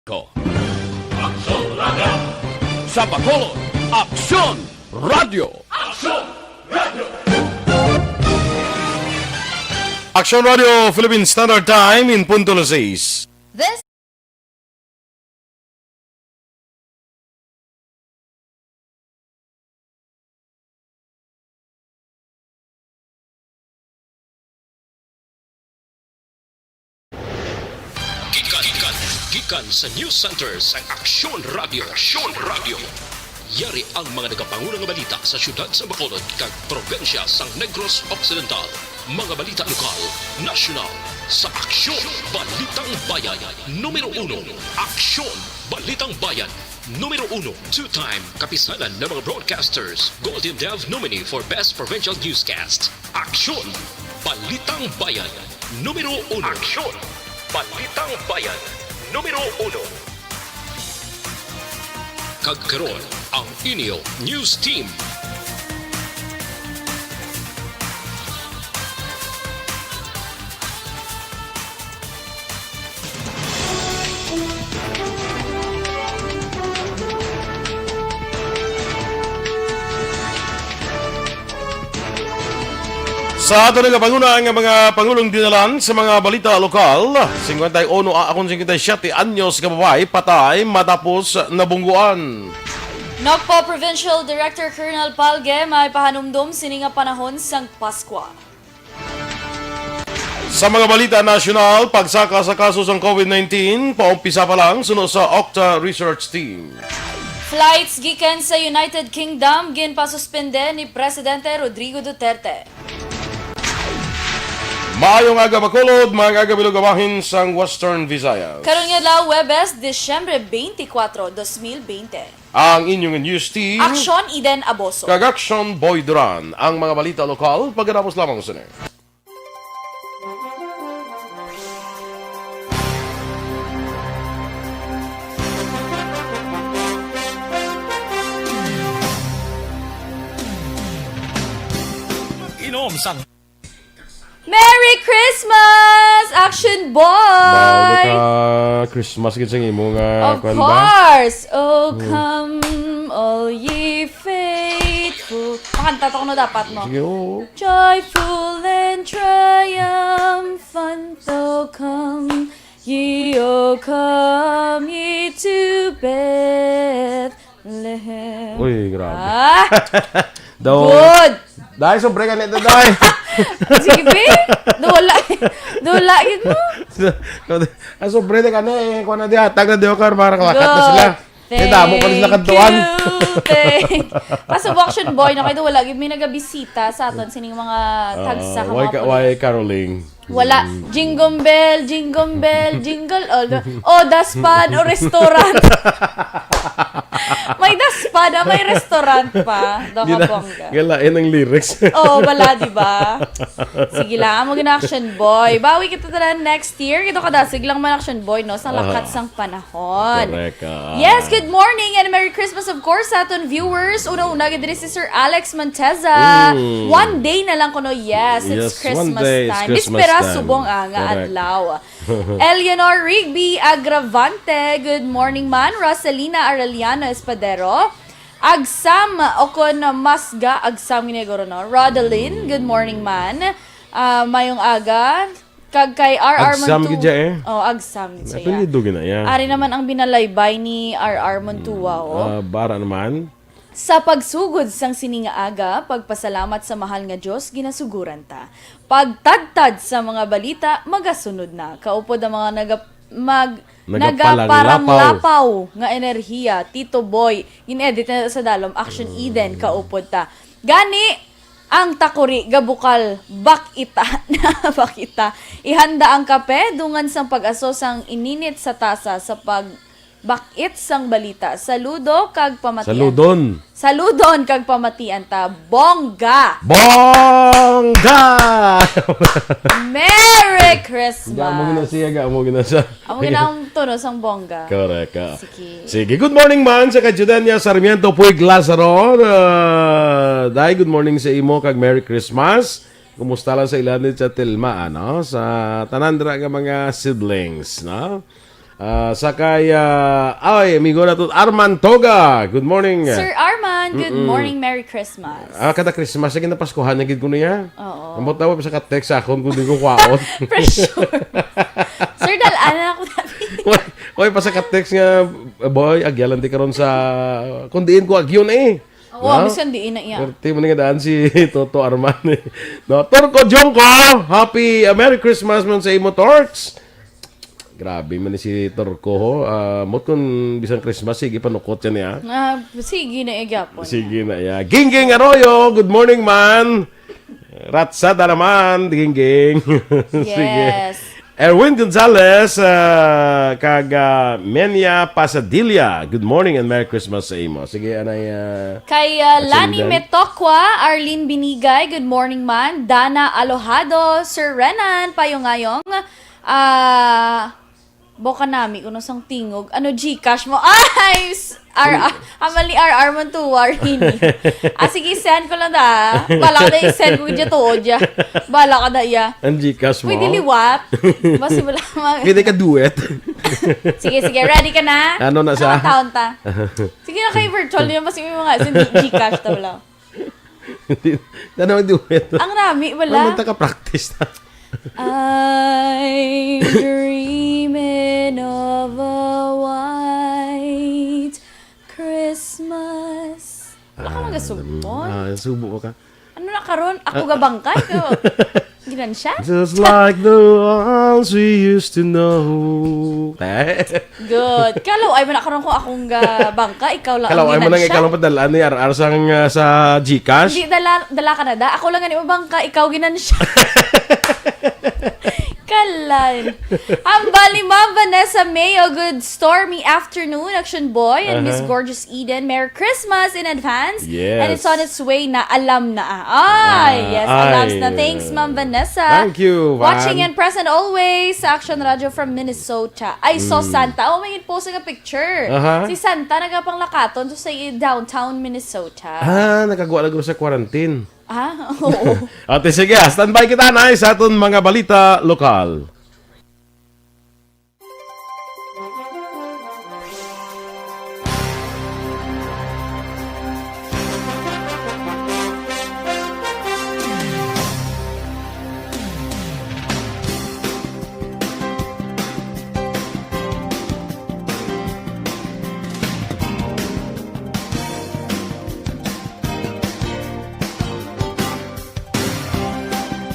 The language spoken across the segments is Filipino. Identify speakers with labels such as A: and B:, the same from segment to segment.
A: Ko. Aksyon Radio! Sa Bacolod, Aksyon Radio! Aksyon Radio!
B: Action Radio Philippine Standard Time in Punto Las 6.
C: This
D: Gikan sa News Center sa Aksyon Radio. Aksyon Radio. Yari ang mga nagapangunang balita sa syudad sa Bacolod kag probensya sa Negros Occidental. Mga balita lokal, nasyonal sa Aksyon Balitang Bayan. Numero 1, Aksyon Balitang Bayan. Numero 1, two-time kapisanan ng mga broadcasters. Golden Dove nominee for Best Provincial Newscast. Aksyon Balitang Bayan. Numero 1, Aksyon Balitang Bayan. Numero 1. Kagkaroon ang inyo News Team.
B: Sa ato nagapanguna ang mga Pangulong dinalan sa mga balita lokal, 51 akong 57 anyos kababay patay matapos nabungguan.
C: Nagpo Provincial Director Colonel Palge may pahanumdum sininga panahon sang Paskwa.
B: Sa mga balita nasyonal, pagsaka sa kaso ng COVID-19, paumpisa pa lang sunod sa Octa Research Team.
C: Flights gikan sa United Kingdom ginpasuspende ni Presidente Rodrigo Duterte.
B: Maayong aga Bacolod, mga aga bilugawahin sang Western Visayas.
C: Karon nga adlaw Huwebes, Disyembre 24, 2020.
B: Ang inyong news team,
C: Aksyon Eden Aboso.
B: kag Action Boy Duran, ang mga balita lokal, pagkatapos lamang sa
A: Inom sang
C: Merry Christmas! Action
B: Bago
C: Boy!
B: ka Christmas gid sa imo nga
C: Of
B: kwan ba?
C: course! Oh, come, all ye faithful. Makanta to no dapat mo.
B: Sige, oo.
C: Joyful and triumphant, oh come ye to Bethlehem.
B: Uy, grabe.
C: Ah,
B: Daw,
C: good!
B: dahil sobre ka nito, dahil.
C: Sige, be. Dula, yun mo.
B: Ang sobre ka na eh. Kung na di hatag na di ako para kalakat na sila. Eh, damo pa rin sa kantuan.
C: Kaso Action Boy, na kayo wala. May nagabisita sa aton. Sining mga tags sa
B: Why caroling?
C: wala. Jingle bell, jingle bell, jingle all. O, daspan o restaurant. May daspan, may restaurant pa. Doon ka bongga.
B: Galain ang lyrics.
C: Oo, wala, di ba? Sige lang, maging Action Boy. Bawi kita na next year. Ito kada, sige lang man Action Boy, no? Sa lakat sang panahon.
B: Correct.
C: Yes, good morning and Merry Christmas of course sa aton viewers. Una-una, gandiri si Sir Alex Monteza. One day na lang kuno, yes, it's
B: Yes, one
C: Christmas
B: day, it's
C: time.
B: Christmas
C: Bispera,
B: time.
C: subong nga
B: Correct.
C: adlaw. Eleanor Rigby Agravante, good morning man. Rosalina Arellano Espadero. Agsam Okon Masga, Agsam Ginegoro, no? Rodeline, good morning man. Mayong aga. Kag kay R.R.
B: Agsam
C: Montu-
B: gidya eh.
C: Oh, agsam gidya.
B: Apelido gina yan.
C: Ari naman ang binalaybay ni R.R. Montua, oh.
B: Bara naman.
C: Sa pagsugod sang sininga aga, pagpasalamat sa mahal nga Diyos, ginasuguran ta. Pagtadtad sa mga balita, magasunod na. Kaupod ang mga nagaparanglapaw nga enerhiya. Tito Boy, in-edit na sa dalom, Action Eden, kaupod ta. Gani, ang takuri, gabukal, bakita, bakita. Ihanda ang kape, dungan sang pag-aso sang ininit sa tasa sa bakit sang balita. Saludo kag pamatian. Saludon kag pamatian ta. Bongga!
B: Bongga!
C: Merry Christmas!
B: Amo gina siya, amo gina siya.
C: Amo ginang tono sang bongga.
B: Correct.
C: Sige.
B: Sige, good morning man sa Kajudanya Sarmiento Puig Lazaro. Dahil good morning sa imo kag Merry Christmas. Kumusta lang sa ilan sa Tilma, ano? Sa tanandra nga mga siblings, no? Sakay, ay, amigo na to, Arman Toga. Good morning.
C: Sir Arman, good morning, Merry Christmas.
B: Kada Christmas, sige na Paskuhan, nagid ko niya.
C: Oo.
B: Ang tawa pa sa ka-text akon kung di ko kwaon.
C: Pressure. Sir, dalaan ako namin.
B: Oy, pa sa ka-text nga, boy, agyalan di karon sa, kung diin ko agyon eh.
C: Oo, bisan diin na iya.
B: Perti mo nga daan si Toto Arman eh. No, Torko Jongko, happy Merry Christmas man sa imo, Torks. Grabe man ni si Torko ho. Mot kung bisang Christmas, sige panukot yan niya.
C: Sige na igyapon.
B: Sige na ya. Gingging Arroyo, good morning man. Ratsada naman, Gingging.
C: Yes.
B: Erwin Gonzalez, Menia Pasadilla. Good morning and Merry Christmas sa imo. Sige, anay...
C: Kay Lani Metokwa, Arlene Binigay, good morning man. Dana Alohado, Sir Renan Payongayong, Boka nami, kuno sang tingog. Ano, Gcash mo? Ay! Amali RR man to, Arlene. Sige, send ko lang da. Bala ka da i-send ko dyan to, Odya. Bala ka da iya.
B: Ang Gcash mo?
C: Pwede liwat. Basi wala
B: Pwede ka duet.
C: Sige, ready ka na?
B: Ano na sa?
C: Taon ta. Sige na kayo virtual niya. Basi may mga Gcash ta wala.
B: Ano ang duet?
C: Ang rami, wala.
B: Ano ka-practice na?
C: I'm dreaming of a white Christmas. Wala ka magasubon.
B: Subo ka.
C: Ano na karon? Ako gabangkay ko. Ginan siya?
B: Just like the ones we used to know.
C: Good. Kalaw ay man karon kung akong bangka, ikaw lang
B: Kalaw ay mo
C: ginan
B: nang
C: siya.
B: ikaw lang padalaan ni RR sa Gcash.
C: Hindi dala ka na da. Ako lang ang bangka, ikaw ginan siya. Kalan. Ang bali Ma'am Vanessa Mayo, good stormy afternoon, Action Boy, and Miss Gorgeous Eden. Merry Christmas in advance.
B: Yes.
C: And it's on its way na alam na. Yes, alams na. Thanks, Ma'am Vanessa.
B: Thank you, Van.
C: Watching and present always sa Action Radio from Minnesota. I saw Santa. May post nga picture. Si Santa nagapang lakaton to sa downtown Minnesota.
B: Nakagawa na sa quarantine.
C: Oo.
B: Ate, sige, standby kita na sa aton mga balita lokal.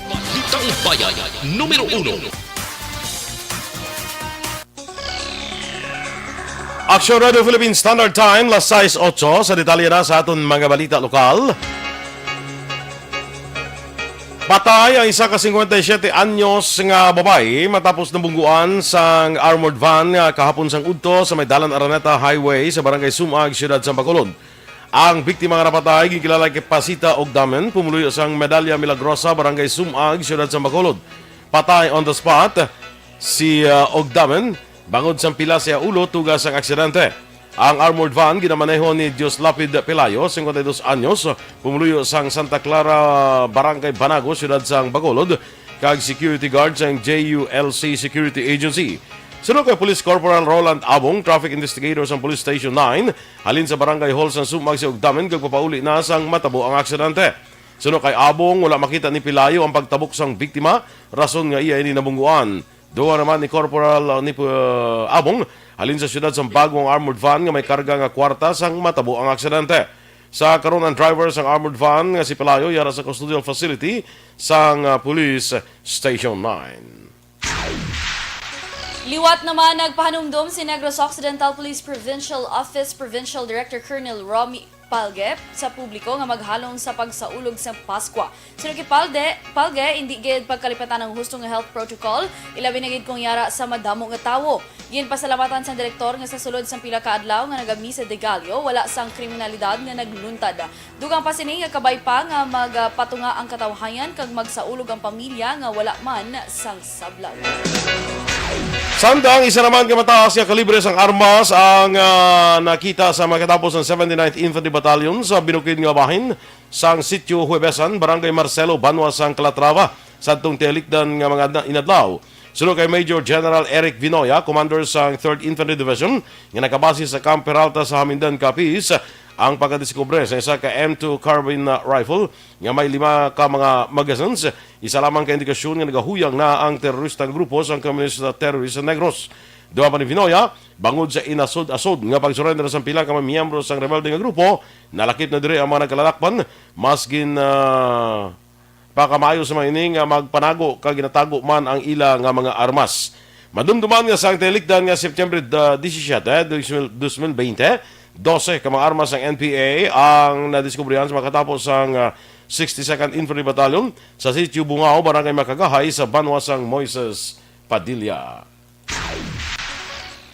D: Balitang Bayan, numero 1.
B: Action Radio Philippine Standard Time, las 6:08 sa detalye na sa aton mga balita lokal. Patay ang isa ka 57 anyos nga babae matapos nabungguan sa armored van kahapon sang udto sa may Dalan Araneta Highway sa barangay Sumag, Siyudad sa Bacolod. Ang biktima nga napatay gikilala kay Pasita Ogdamen, pumuluyo sang Medalya Milagrosa, barangay Sumag, Siyudad sa Bacolod. Patay on the spot si Ogdamen bangod sang pila sa ulo tugas ang aksidente. Ang armored van ginamaneho ni Dios Lapid Pelayo, 52 anyos, pumuluyo sang Santa Clara, Barangay Banago, Siyudad sang Bacolod, kag security guard sang JULC Security Agency. Sunod kay Police Corporal Roland Abong, traffic investigator sang Police Station 9, halin sa Barangay Hall sang Sumag si Ogdamen, kag papauli na sang matabo ang aksidente. Sunod kay Abong, wala makita ni Pelayo ang pagtabok sang biktima, rason nga iya ini nabungguan. Doon naman ni Corporal Abong, halin sa siyudad sang bagong armored van nga may karga nga kwarta sang matabo ang aksidente. Sa karon ang driver sang armored van nga si Pelayo yara sa custodial facility sang Police Station 9.
C: Liwat naman nagpahanumdum si Negros Occidental Police Provincial Office Provincial Director Colonel Romy Palge sa publiko nga maghalong sa pagsaulog sa Paskwa. Sino kay Palge, hindi gid pagkalipatan ng husto nga health protocol, ilabi na gid kung yara sa madamo nga tawo. Gin pasalamatan sa direktor nga sa sulod sang pila ka adlaw nga nagamisa de Gallo, wala sang kriminalidad nga nagluntad. Dugang pa sini nga kabay pa nga magpatunga ang katawhayan kag magsaulog ang pamilya nga wala man sang sablaw.
B: Samtang isa naman kamataas nga kalibre sang armas ang nakita sa makatapos ng 79th Infantry Battalion sa binukid nga bahin sang Sitio Huebesan, Barangay Marcelo, Banwa sang Calatrava, sadtong Telikdan nga mga inadlaw. Sulod kay Major General Eric Vinoya, commander sa 3rd Infantry Division, nga nakabase sa Camp Peralta sa Hamindan, Capiz, ang pagkadiskubre sa isa ka M2 carbine rifle nga may 5 ka mga magazines. Isa lamang ka indikasyon nga nagahuyang na ang teroristang grupo sa Communist Terrorist Negros. Duha pa ni Vinoya, bangod sa inasod-asod nga pagsurrender sa pila ka mga miyembro sa rebelde nga grupo, nalakip na dire ang mga nagkalalakpan, maskin pakamayo sa mga ining magpanago kag ginatago man ang ila nga mga armas. Madumduman nga sa telikdan nga September 17, 2020, 12 ka mga armas ng NPA ang nadiskubrihan sa makatapos ang 62nd Infantry Battalion sa sitio Bungao, Barangay Makagahay sa Banwasang Moises Padilla.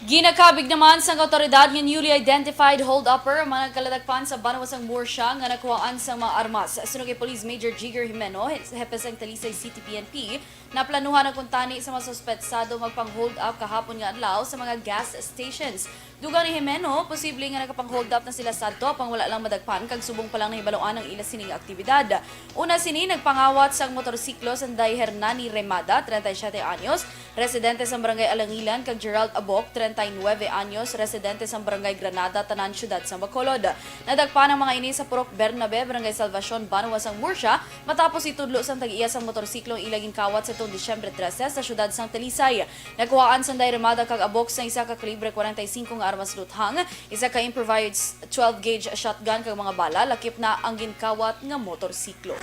C: Ginakabig naman sa autoridad ng newly identified hold-upper ang mga nagkaladagpan sa Banwasang Morsha nga nakuhaan sa mga armas. Sunog kay Police Major Jigger Jimeno, Hepes ng Talisay City PNP, na planuhan ang kuntani sa mga suspetsado magpang-hold up kahapon nga adlaw sa mga gas stations. Dugang ni Jimeno, posible nga nakapang-hold up na sila sa ato pang wala lang madagpan kag subong pa lang nahibaluan ang ila sining aktibidad. Una sini nagpangawat sang motorsiklo sanday Hernani Remada, 37 anyos, residente sa Barangay Alangilan, kag Gerald Abok, 39 anyos, residente sa Barangay Granada, Tanan, Syudad sa Bacolod. Nadagpan ang mga ini sa Purok Bernabe, Barangay Salvacion, Banwasang Morsha, matapos itudlo sang tag-iya sang motorsiklo ilaging kawat sa Disyembre 13 sa Syudad sang Talisay. Nakuhaan sanday Remada kag Abok sa isa ka kalibre 45 nga armas luthang, isa ka improvised 12-gauge shotgun kag mga bala, lakip na ang ginkawat nga motorsiklo.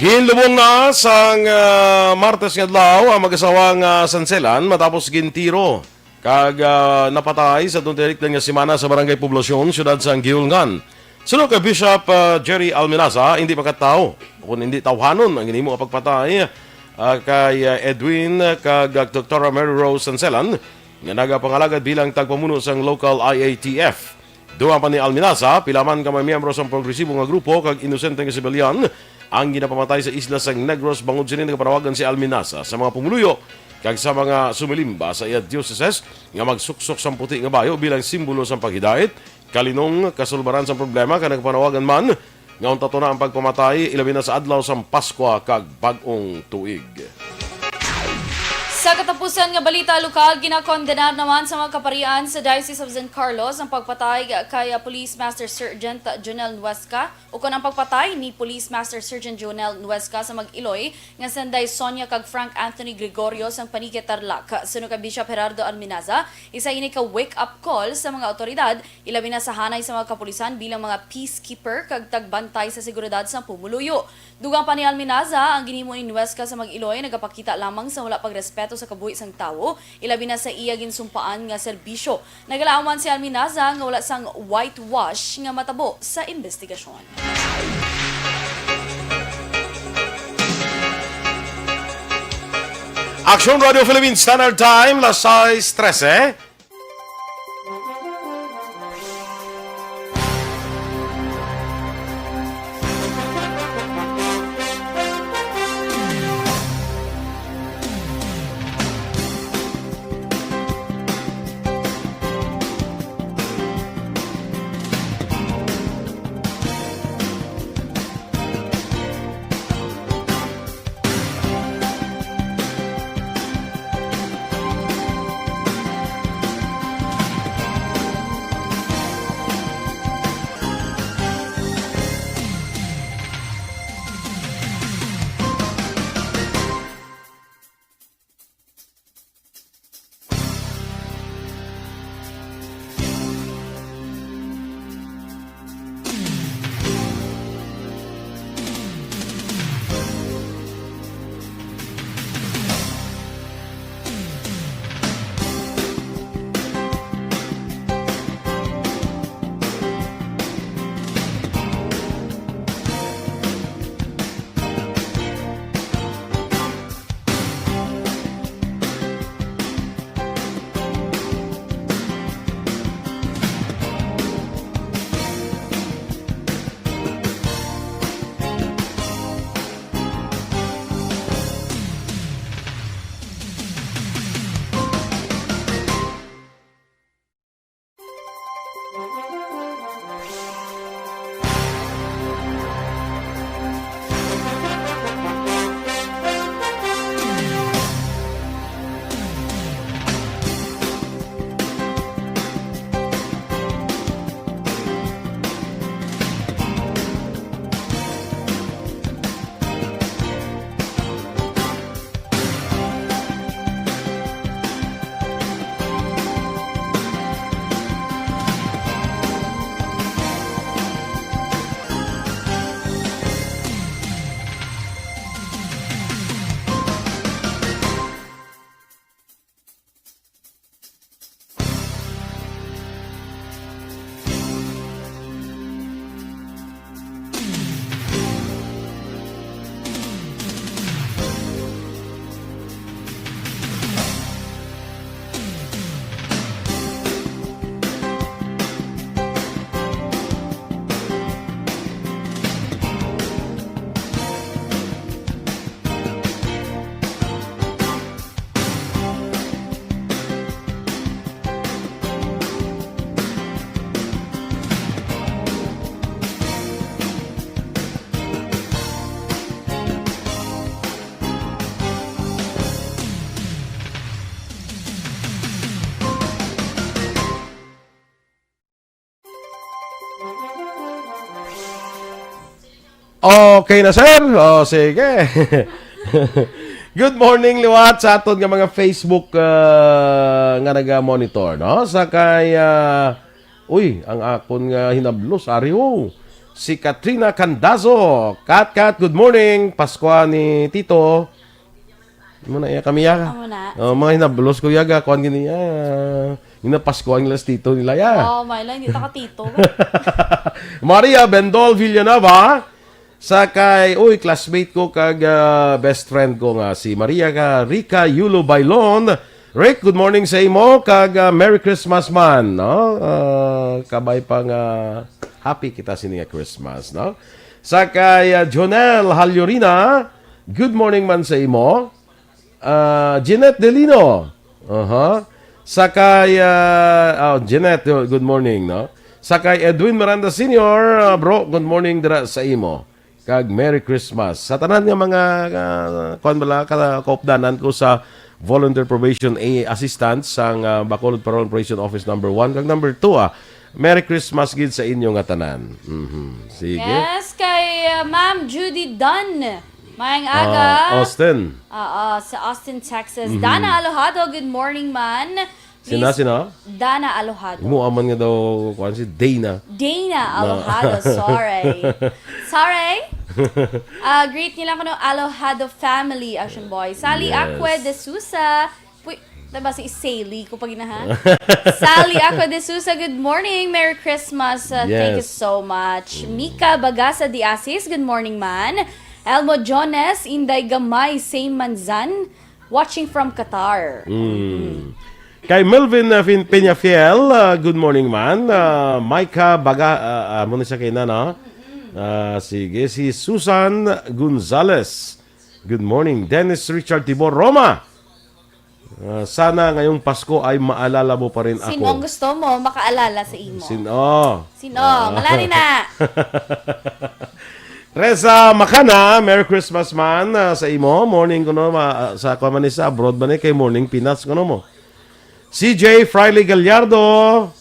B: Ginlubong na sang Martes nga adlaw ang mag-asawang Sanselan matapos gintiro kag napatay sa tuntelikdan nga semana sa Barangay Poblasyon, Syudad sang Giulngan. Sunod kay Bishop Jerry Alminaza, hindi makatao kung hindi tawhanon ang ginimo nga pagpatay kay Edwin kag Dr. Mary Rose Sanselan nga nagapangalagad bilang tagpamuno sang local IATF. Duha pa ni Alminaza, pilaman ka may miyembro sa progresibo nga grupo kag inosente nga sibilyan ang ginapamatay sa isla sang Negros, bangod sini nagapanawagan si Alminaza sa mga pumuluyo kag sa mga sumilimba sa iya diocese nga magsuksok sa puti nga bayo bilang simbolo sa paghidait, kalinong kasulbaran sa problema ka nagpanawagan man nga unta na ang pagpamatay ilabi na sa adlaw sa Pasko kag bag-ong tuig.
C: Sa katapusan nga balita lokal, ginakondenar naman sa mga kaparian sa Diocese of San Carlos ang pagpatay kay Police Master Sergeant Jonel Nuesca o kung ang pagpatay ni Police Master Sergeant Jonel Nuesca sa Mag-Iloy nga sanday Sonia kag Frank Anthony Gregorio sang Panique Tarlac. Sunod kay Bishop Gerardo Alminaza, isa ini ka wake-up call sa mga otoridad, ilabi na sa hanay sa mga kapulisan bilang mga peacekeeper kag tagbantay sa seguridad sa pumuluyo. Dugang pa ni Alminaza, ang ginimo ni Nuesca sa Mag-Iloy nagapakita lamang sa wala pagrespeto sa kabuhi sang tawo, ilabi na sa iya ginsumpaan nga serbisyo. Nagalaaman si Alminaza nga wala sang whitewash nga matabo sa investigasyon.
B: Action Radio Philippines Standard Time, las 6:13. Okay na, sir? O, sige. Good morning, liwat sa aton nga mga Facebook nga naga-monitor, no? Sakay, ang akon nga hinablos, ariho. Si Katrina Candazo. Kat, good morning. Pasko ni Tito. Muna iya kami yaga.
C: Amo na.
B: Mga hinablos ko yaga. Kuhan gini Pasko ang las Tito nila ya.
C: Oh, my lang, hindi ta ka tito.
B: Maria Bendol Villanueva. Sakay, classmate ko kag best friend ko nga si Maria Rica Yulo Bailon. Rick, good morning sa imo kag Merry Christmas man, no? Kabay pang happy kita sininga Christmas, no? Sakay Jonel Halyurina, good morning man sa imo. Jeanette Delino. Sakay Jeanette, good morning, no? Sakay Edwin Miranda Sr., bro, good morning dira sa imo. Kag Merry Christmas. Sa tanan nga mga kaupdanan ko sa Volunteer Probation Assistant sang Bacolod Parole Operation Office number 1 kag number 2 Merry Christmas gid sa inyo nga tanan. Sige.
C: Yes, kay Ma'am Judy Dunn. Mayang aga.
B: Austin.
C: Sa Austin, Texas. Dana Alojado, good morning man.
B: Sina?
C: Dana Alojado.
B: Mo aman nga daw kuan si Dana.
C: Dana Alojado, sorry. Greet nila ko ng Alojado family, Action Boy. Sally
B: Yes.
C: Acque de Sousa. Diba si Sally ko pag inaha? Sally Acque de Sousa, good morning. Merry Christmas. Thank you
B: Yes.
C: so much. Mika Bagasa de Asis, good morning man. Elmo Jones, Inday Gamay, Same Manzan, watching from Qatar.
B: Kay Melvin Peñafiel, good morning man. Micah muna siya kay no? Sige, si Susan Gonzales. Good morning. Dennis Richard Tibor Roma. Sana ngayong Pasko ay maalala mo pa rin ako.
C: Sino ang gusto mo makaalala sa imo? Sino? Malari na.
B: Reza Makana, Merry Christmas man sa imo. Morning ko no, sa Manisa, abroad ba ni kay morning Pinas ko no mo. CJ Friley Gallardo,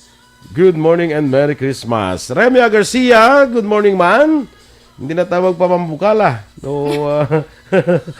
B: good morning and Merry Christmas. Remia Garcia, good morning man. Hindi na tawag pa mambukala. No,